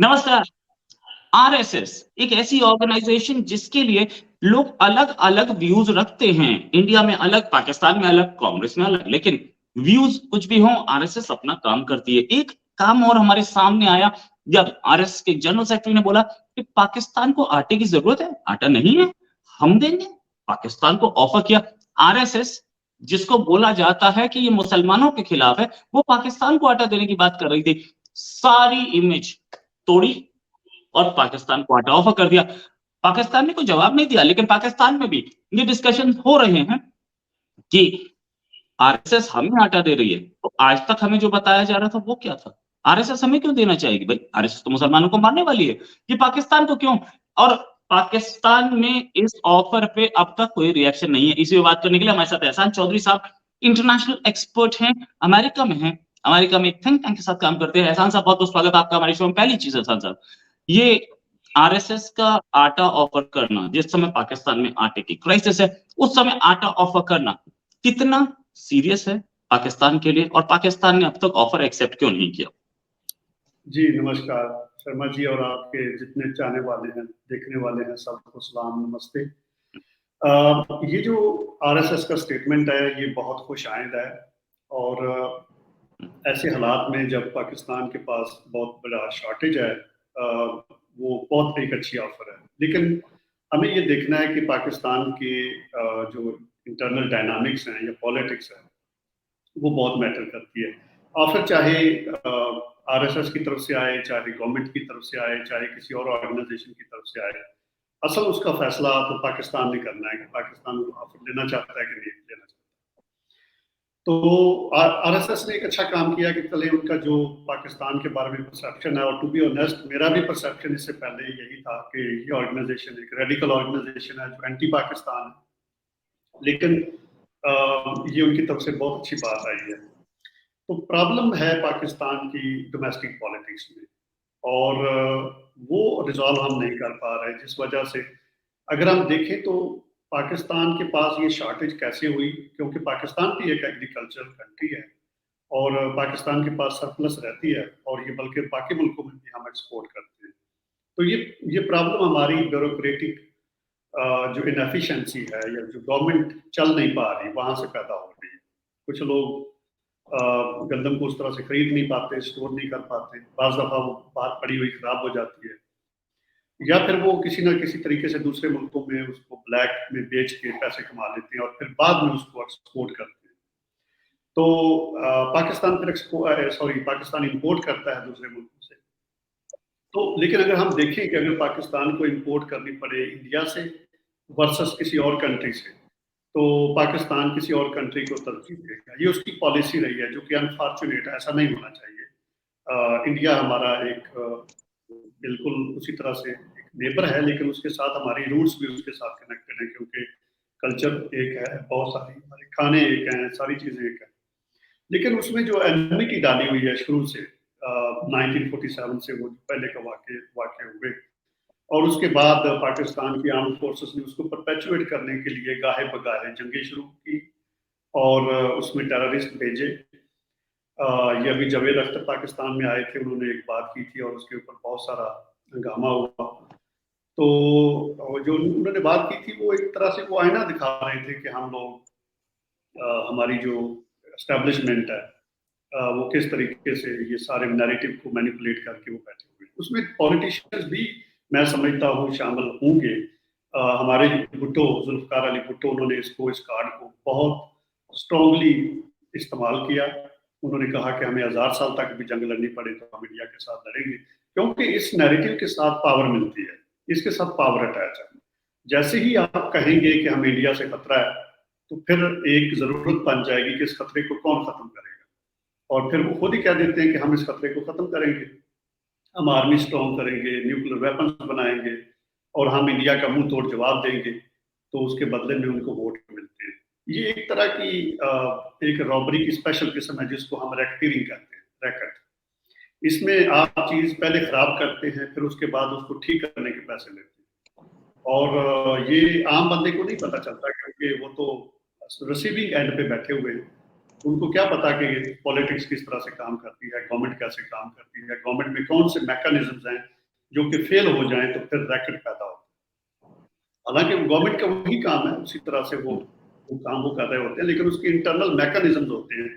नमस्कार। आरएसएस एक ऐसी ऑर्गेनाइजेशन जिसके लिए लोग अलग-अलग व्यूज रखते हैं। इंडिया में अलग, पाकिस्तान में अलग, कांग्रेस में अलग, लेकिन व्यूज कुछ भी हो, आरएसएस अपना काम करती है। एक काम और हमारे सामने आया जब आरएसएस के जनरल सेक्रेटरी ने बोला कि पाकिस्तान को आटे की जरूरत है, आटा नहीं है, हम देंगे। पाकिस्तान को ऑफर किया। आरएसएस जिसको बोला जाता है कि ये मुसलमानों के खिलाफ है, वो पाकिस्तान को आटा देने की बात कर रही थी। सारी इमेज तोड़ी और पाकिस्तान को आटा ऑफर कर दिया। पाकिस्तान ने कोई जवाब नहीं दिया, लेकिन पाकिस्तान में भी ये डिस्कशन हो रहे हैं कि आरएसएस हमें आटा दे रही है। तो आज तक हमें जो बताया जा रहा था वो क्या था? आरएसएस हमें क्यों देना चाहेगी भाई? आरएसएस तो मुसलमानों को मारने वाली है। ये पाकिस्तान को क्यों? और पाकिस्तान में इस ऑफर पे अब तक कोई रिएक्शन नहीं है। इसी पे बात करने के लिए हमारे साथ एहसान चौधरी साहब इंटरनेशनल एक्सपर्ट हैं, अमेरिका में हैं। अमेरिका में एक थिंक टैंक के साथ काम करते हैं। एहसान साहब बहुत-बहुत स्वागत आपका हमारे शो में। पहली चीज़ एहसान साहब, ये आरएसएस का आटा ऑफर करना, जिस समय पाकिस्तान में आटे की क्राइसिस है, उस समय आटा ऑफर करना कितना सीरियस है पाकिस्तान के लिए, और पाकिस्तान ने अब तक ऑफर एक्सेप्ट क्यों नहीं किया? जी नमस्कार शर्मा जी, और आपके जितने चाहने वाले हैं, देखने वाले हैं, सबको सलाम, नमस्ते। ये जो आरएसएस का स्टेटमेंट है, ये बहुत खुशाइंद है। और ऐसे हालात में जब पाकिस्तान के पास बहुत बड़ा शॉर्टेज है, वो बहुत एक अच्छी ऑफर है। लेकिन हमें ये देखना है कि पाकिस्तान की जो इंटरनल डायनामिक्स हैं या पॉलिटिक्स है, वो बहुत मैटर करती है। ऑफर चाहे आरएसएस की तरफ से आए, चाहे गवर्नमेंट की तरफ से आए, चाहे किसी और ऑर्गेनाइजेशन की तरफ से आए, असल उसका फैसला तो पाकिस्तान ने करना है कि पाकिस्तान ऑफर लेना चाहता है कि नहीं लेना चाहता। तो आरएसएस ने एक अच्छा काम किया कि पहले उनका जो पाकिस्तान के बारे में परसेप्शन है, और टू बी ऑनेस्ट मेरा भी परसेप्शन इससे पहले यही था कि ये ऑर्गेनाइजेशन एक रेडिकल ऑर्गेनाइजेशन है जो एंटी पाकिस्तान है। लेकिन ये उनकी तरफ से बहुत अच्छी बात आई है। तो प्रॉब्लम है पाकिस्तान की डोमेस्टिक पॉलिटिक्स में, और वो रिजॉल्व हम नहीं कर पा रहे, जिस वजह से अगर हम देखें तो पाकिस्तान के पास ये शॉर्टेज कैसे हुई, क्योंकि पाकिस्तान भी एक एग्रीकल्चरल कंट्री है और पाकिस्तान के पास सरप्लस रहती है, और ये बल्कि बाकी मुल्कों में भी हम एक्सपोर्ट करते हैं। तो ये प्रॉब्लम हमारी ब्यूरोक्रेटिक जो इनएफिशिएंसी है, या जो गवर्नमेंट चल नहीं पा रही, वहां से पैदा हो रही है। कुछ लोग गंदम को उस तरह से खरीद नहीं पाते, स्टोर नहीं कर पाते, बाज़ दफ़ा वो बात पड़ी हुई खराब हो जाती है, या फिर वो किसी न किसी तरीके से दूसरे मुल्कों में उसको ब्लैक में बेच के पैसे कमा लेते हैं और फिर बाद में उसको एक्सपोर्ट करते हैं। तो पाकिस्तान फिर पाकिस्तान इंपोर्ट करता है दूसरे मुल्कों से। तो लेकिन अगर हम देखें कि अगर पाकिस्तान को इंपोर्ट करनी पड़े इंडिया से वर्सेस किसी और कंट्री से, तो पाकिस्तान किसी और कंट्री को तरजीह देगा। ये उसकी पॉलिसी रही है, जो कि अनफॉर्चुनेट है, ऐसा नहीं होना चाहिए। इंडिया हमारा एक बिल्कुल उसी तरह से एक नेबर है, लेकिन उसके साथ हमारी रूट्स भी उसके साथ कनेक्टेड हैं, क्योंकि कल्चर एक है, बहुत सारी हमारे खाने एक हैं, सारी चीज़ें एक हैं। लेकिन उसमें जो एनिमिटी डाली हुई है शुरू से 1947 से, वो पहले का वाक़े हुए, और उसके बाद पाकिस्तान की आर्म्ड फोर्सेस ने उसको परपेचुएट करने के लिए गाहे बगाहे जंगें शुरू की, और उसमें टेररिस्ट भेजे। ये अभी जावेद अख्तर पाकिस्तान में आए थे, उन्होंने एक बात की थी और उसके ऊपर बहुत सारा हंगामा हुआ। तो जो उन्होंने बात की थी, वो एक तरह से वो आईना दिखा रहे थे कि हम लोग हमारी जो एस्टेब्लिशमेंट है, वो किस तरीके से ये सारे नैरेटिव को मैनिपुलेट करके वो बैठे हुए। उसमें पॉलिटिशियंस भी मैं समझता हूँ शामिल होंगे। हमारे भुट्टो, जुल्फ़िकार अली भुट्टो, उन्होंने इस कार्ड को बहुत स्ट्रांगली इस्तेमाल किया। उन्होंने कहा कि हमें 1000 साल तक भी जंग लड़नी पड़े तो हम इंडिया के साथ लड़ेंगे, क्योंकि इस नैरेटिव के साथ पावर मिलती है, इसके साथ पावर अटैच है। जैसे ही आप कहेंगे कि हमें इंडिया से खतरा है, तो फिर एक ज़रूरत बन जाएगी कि इस खतरे को कौन ख़त्म करेगा, और फिर वो खुद ही कह देते हैं कि हम इस खतरे को ख़त्म करेंगे, हम आर्मी स्ट्रॉन्ग करेंगे, न्यूक्लियर वेपन्स बनाएंगे, और हम इंडिया का मुंह तोड़ जवाब देंगे, तो उसके बदले में उनको वोट मिलते हैं। ये एक तरह की एक रॉबरी की स्पेशल किस्म है, जिसको हम रैकेटियरिंग कहते हैं, रैकेट। इसमें आप चीज़ पहले खराब करते हैं, फिर उसके बाद उसको ठीक करने के पैसे लेते हैं, और ये आम बंदे को नहीं पता चलता, क्योंकि वो तो रिसीविंग एंड पे बैठे हुए हैं। उनको क्या पता कि पॉलिटिक्स किस तरह से काम करती है, गवर्नमेंट कैसे काम करती है, गवर्नमेंट में कौन से मैकेनिज्म्स हैं जो कि फेल हो जाए तो फिर रैकेट पैदा होता है। हालांकि गवर्नमेंट का वही काम है, उसी तरह से वो काम वो कर रहे होते हैं, लेकिन उसके इंटरनल मैकेनिज्म होते हैं,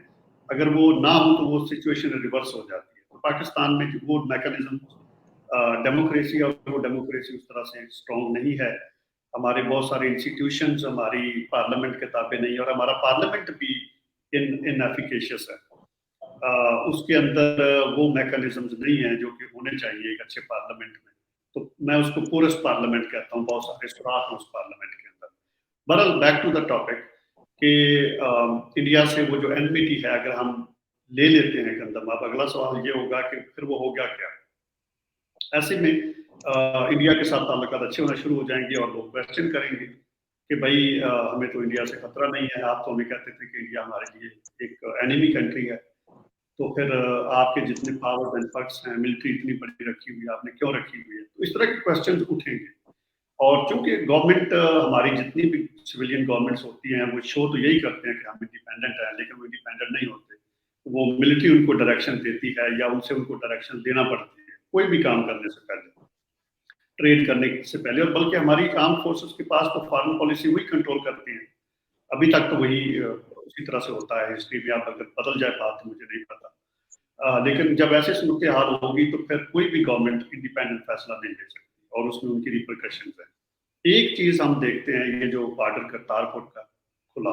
अगर वो ना हो तो वो सिचुएशन रिवर्स हो जाती है। तो पाकिस्तान में जो वो मैकेनिज्म डेमोक्रेसी और वो डेमोक्रेसी उस तरह से स्ट्रॉन्ग नहीं है। हमारे बहुत सारे इंस्टीट्यूशंस, हमारी पार्लियामेंट के ताबे नहीं, और हमारा पार्लियामेंट भी इनएफिकेशियस है। उसके अंदर वो मैकेनिज्म्स नहीं है जो कि होने चाहिए एक अच्छे पार्लियामेंट में। तो मैं उसको पोरस पार्लियामेंट कहता हूँ, बहुत सारे सुराख हैं उस पार्लियामेंट के अंदर। बहरहाल बैक टू द टॉपिक कि इंडिया से वो जो एनमिटी है अगर हम ले लेते हैं गंदम, अब अगला सवाल ये होगा कि फिर वो होगा क्या। ऐसे में इंडिया के साथ ताल्लुकात अच्छे होना शुरू हो जाएंगे और लोग क्वेश्चन करेंगे कि भाई हमें तो इंडिया से खतरा नहीं है, आप तो हमें कहते थे कि इंडिया हमारे लिए एक एनिमी कंट्री है, तो फिर आपके जितने पावर्स एंड फंड्स हैं, मिलिट्री इतनी बड़ी रखी हुई है, आपने क्यों रखी हुई है। तो इस तरह के क्वेश्चन उठेंगे। और चूंकि गवर्नमेंट हमारी जितनी भी सिविलियन गवर्नमेंट्स होती हैं वो शो तो यही करते हैं कि हम इंडिपेंडेंट हैं, लेकिन वो इंडिपेंडेंट नहीं होते। वो मिलिट्री उनको डायरेक्शन देती है या उनसे उनको डायरेक्शन लेना पड़ती है कोई भी काम करने से पहले, ट्रेड करने से पहले। और बल्कि हमारी आर्म फोर्सेस के पास तो फॉरेन पॉलिसी वही कंट्रोल करती है, अभी तक तो वही उसी तरह से होता है। हिस्ट्री में आप अगर बदल जाए बात तो मुझे नहीं पता, लेकिन जब ऐसे सूरत हाल होगी तो फिर कोई भी गवर्नमेंट इंडिपेंडेंट फैसला नहीं ले सकती और उसमें उनकी रिपरकशन है। एक चीज हम देखते हैं, ये जो बॉर्डर करतारपुर का खुला,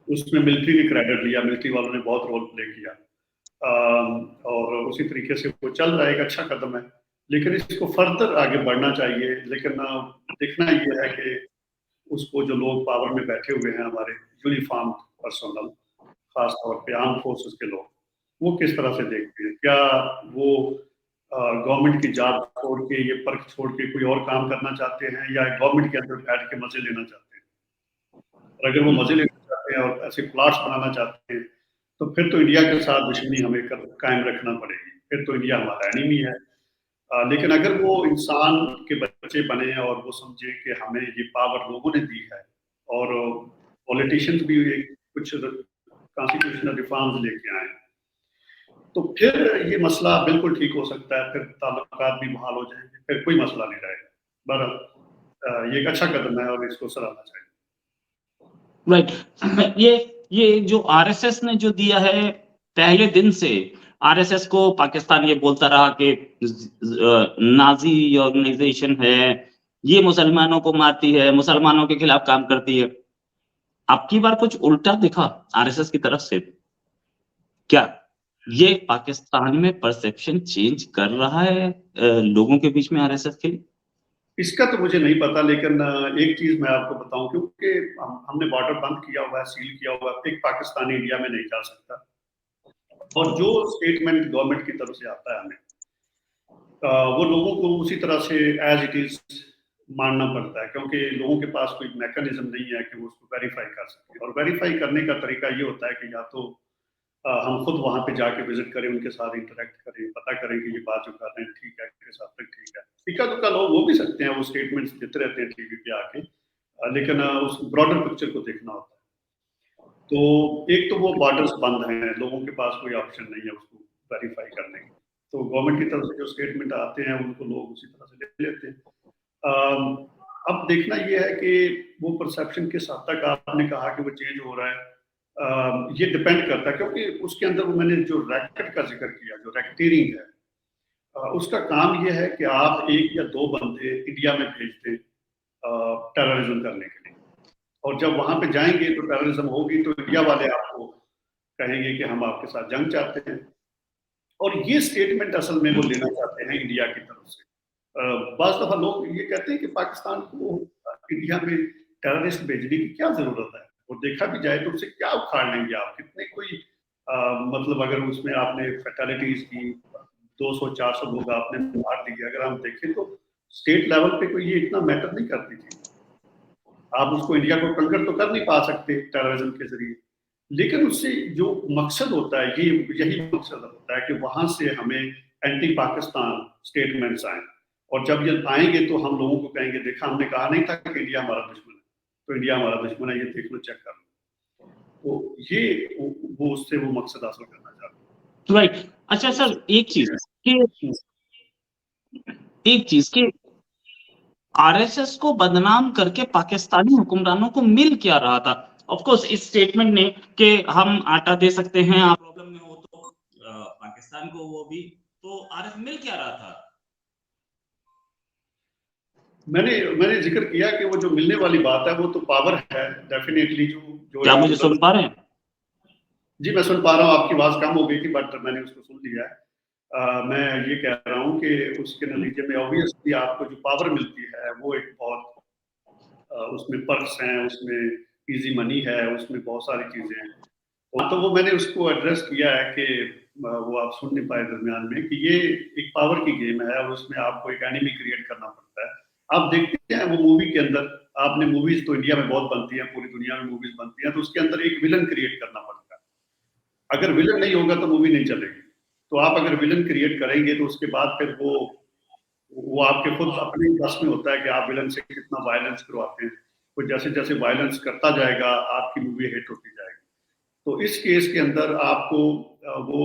उसमें मिलिट्री ने क्रेडिट लिया, मिलिट्री वालों ने बहुत रोल प्ले किया, और उसी तरीके से वो चल रहा है, एक अच्छा कदम है, लेकिन इसको फर्दर आगे बढ़ना चाहिए। लेकिन देखना ये है कि उसको जो लोग पावर में बैठे हुए हैं, हमारे यूनिफॉर्म पर्सनल, खास तौर पे आर्म फोर्सेस के लोग, वो किस तरह से देखते हैं। क्या वो गवर्नमेंट की जात छोड़ के, ये पर्क छोड़ के कोई और काम करना चाहते हैं, या गवर्नमेंट के अंदर बैठ के मजे लेना चाहते हैं। और अगर वो मजे लेना चाहते हैं और ऐसे प्लॉट्स बनाना चाहते हैं तो फिर तो इंडिया के साथ दुश्मनी हमें कायम रखना पड़ेगी, फिर तो इंडिया हमारा एनिमी है। लेकिन अगर वो इंसान के बच्चे बने और वो समझे कि हमें ये पावर लोगों ने दी है, और पॉलिटिशियंस भी कुछ कॉन्स्टिट्यूशनल रिफॉर्म्स लेके आए, तो फिर ये मसला बिल्कुल ठीक हो सकता है, फिर ताल्लुकात भी बहाल हो जाएंगे, फिर कोई मसला नहीं रहेगा। बहरहाल ये एक अच्छा कदम है और इसको सराहना चाहिए। राइट। ये जो आरएसएस ने जो दिया है, पहले दिन से आरएसएस को पाकिस्तान ये बोलता रहा कि नाजी ऑर्गेनाइजेशन है, ये मुसलमानों को मारती है, मुसलमानों के खिलाफ काम करती है। अब की बार कुछ उल्टा दिखा आरएसएस की तरफ से। क्या ये पाकिस्तान में परसेप्शन चेंज कर रहा है लोगों के बीच में आरएसएस के लिए? इसका तो मुझे नहीं पता, लेकिन एक चीज मैं आपको बताऊं, क्योंकि हमने बॉर्डर बंद किया हुआ है, सील किया हुआ है, एक पाकिस्तानी इंडिया में नहीं जा सकता। और जो स्टेटमेंट गवर्नमेंट की तरफ से आता है हमें, वो लोगों को उसी तरह से एज इट इज मानना पड़ता है, क्योंकि लोगों के पास कोई मैकेनिज्म नहीं है कि वो उसको वेरीफाई कर सके। और वेरीफाई करने का तरीका ये होता है कि या तो हम खुद वहां पे जाके विजिट करें, उनके साथ इंटरेक्ट करें, पता करें कि ये बात जो कर रहे हैं ठीक है, किस हद तक ठीक है। इक्का दुक्का लोग वो भी सकते हैं, वो स्टेटमेंट्स देते रहते हैं टीवी पे आके, लेकिन उस ब्रॉडर पिक्चर को देखना होता है। तो एक तो वो बॉर्डर्स बंद हैं, लोगों के पास कोई ऑप्शन नहीं है उसको वेरीफाई करने की, तो गवर्नमेंट की तरफ से जो स्टेटमेंट आते हैं उनको लोग उसी तरह से ले लेते हैं। अब देखना ये है कि वो परसेप्शन किस हद तक, आपने कहा कि वो चेंज हो रहा है, ये डिपेंड करता है, क्योंकि उसके अंदर वो मैंने जो रैकेट का जिक्र किया, जो रैकेटियरिंग है, उसका काम ये है कि आप एक या दो बंदे इंडिया में भेज दें टेररिज्म करने के लिए, और जब वहां पे जाएंगे तो टेररिज्म होगी तो इंडिया वाले आपको कहेंगे कि हम आपके साथ जंग चाहते हैं। और ये स्टेटमेंट असल में वो लेना चाहते हैं इंडिया की तरफ से। बाज़ दफा लोग ये कहते हैं कि पाकिस्तान को इंडिया में टेररिस्ट भेजने की क्या जरूरत है, और देखा भी जाए तो उससे क्या उखाड़ लेंगे आप, कितने कोई मतलब अगर उसमें आपने फैटेलिटीज की 200-400 लोग आपने मार दिए, अगर हम देखें तो स्टेट लेवल पे कोई ये इतना मैटर नहीं करती थी। आप उसको इंडिया को कंकर तो कर नहीं पा सकते टेररिज्म के जरिए, लेकिन उससे जो मकसद होता है, ये यही मकसद होता है कि वहां से हमें एंटी पाकिस्तान स्टेटमेंट्स आए, और जब ये आएंगे तो हम लोगों को कहेंगे देखा हमने कहा नहीं था कि इंडिया हमारा दुश्मन है, तो इंडिया हमारा दुश्मन है, ये देख लो, चेक कर लो। तो ये वो उससे वो मकसद हासिल करना चाहते हैं। राइट। अच्छा सर, एक चीज कि एक चीज के आरएसएस को बदनाम करके पाकिस्तानी हुक्मरानों को मिल क्या रहा था? ऑफ कोर्स इस स्टेटमेंट ने कि हम आटा दे सकते हैं, आप प्रॉब्लम में हो तो पाकिस्तान को, वो भी तो आरएसएस मिल क्या रहा था? मैंने जिक्र किया कि वो जो मिलने वाली बात है वो तो पावर है डेफिनेटली। जो क्या मुझे सुन पा रहे हैं? जी मैं सुन पा रहा हूँ, आपकी आवाज कम हो गई थी बट मैंने उसको सुन लिया है। मैं ये कह रहा हूँ कि उसके नतीजे में ऑब्वियसली आपको जो पावर मिलती है वो एक बहुत उसमें पर्क्स हैं, उसमें इजी मनी है, उसमें बहुत सारी चीजें हैं। तो वो मैंने उसको एड्रेस किया है कि वो आप सुन नहीं पाए दरमियान में कि ये एक पावर की गेम है और उसमें आपको एक एनिमी क्रिएट करना पड़ता है। आप देखते हैं वो मूवी के अंदर, आपने मूवीज तो इंडिया में बहुत बनती हैं, पूरी दुनिया में मूवीज बनती हैं, तो उसके अंदर एक विलन क्रिएट करना पड़ता है। अगर विलन नहीं होगा तो मूवी नहीं चलेगी। तो आप अगर विलन क्रिएट करेंगे तो उसके बाद फिर वो आपके खुद अपने बस में होता है कि आप विलन से कितना वायलेंस करवाते हैं। तो जैसे जैसे वायलेंस करता जाएगा आपकी मूवी हिट होती जाएगी। तो इस केस के अंदर आपको वो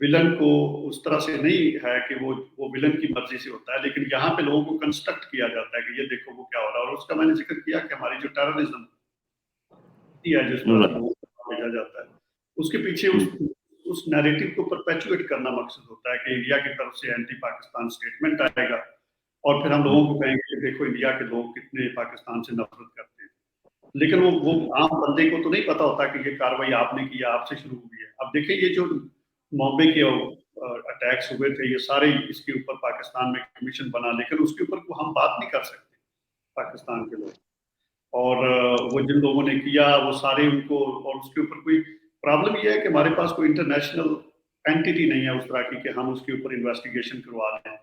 विलन को उस तरह से नहीं है कि वो विलन की मर्जी से होता है, लेकिन यहाँ पे लोगों को कंस्ट्रक्ट किया जाता है कि ये देखो वो क्या हो रहा है। और उसका मैंने जिक्र किया कि हमारी जो टेररिज्म है जिस तरह से लोगों को भेजा जाता है, उसके पीछे उस नैरेटिव को परपेचुएट करना मकसद होता है कि इंडिया की तरफ से एंटी पाकिस्तान स्टेटमेंट आएगा और फिर हम लोगों को कहेंगे कि देखो इंडिया के लोग कितने पाकिस्तान से नफरत करते हैं। लेकिन वो आम बंदे को तो नहीं पता होता कि ये कार्रवाई आपने की, आपसे शुरू हुई है। अब देखिए ये जो बॉम्बे के अटैक्स हुए थे, ये सारे इसके ऊपर पाकिस्तान में कमीशन बना, लेकिन उसके ऊपर हम बात नहीं कर सकते पाकिस्तान के लोग। और वो जिन लोगों ने किया वो सारे उनको, और उसके ऊपर कोई प्रॉब्लम ये है कि हमारे पास कोई इंटरनेशनल एंटिटी नहीं है उस तरह की कि हम उसके ऊपर इन्वेस्टिगेशन करवा लें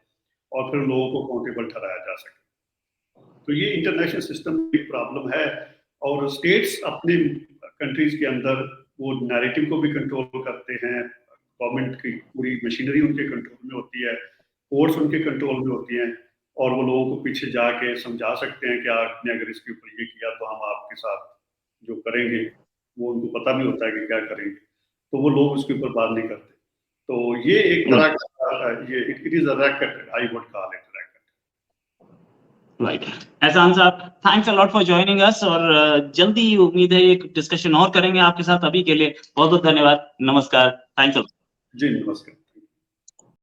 और फिर लोगों को अकाउंटेबल ठहराया जा सके। तो ये इंटरनेशनल सिस्टम की प्रॉब्लम है। और स्टेट्स अपने कंट्रीज के अंदर वो नैरेटिव को भी कंट्रोल करते हैं, गवर्नमेंट की पूरी मशीनरी उनके कंट्रोल में होती है, कोर्ट्स उनके कंट्रोल में होती हैं, और वो लोगों को पीछे जाके समझा सकते हैं कि आपने अगर इसके ऊपर ये किया तो हम आपके साथ जो करेंगे, वो उनको पता भी होता है कि क्या करेंगे, तो वो लोग उसके ऊपर बात नहीं करते। तो ये एक तरह का ये it is a racket, I would call it racket. Right, एहसान साहब, thanks a lot for joining us, और जल्दी उम्मीद है एक डिस्कशन और करेंगे आपके साथ। अभी के लिए बहुत बहुत धन्यवाद, नमस्कार, थैंक्स। जी नमस्कार।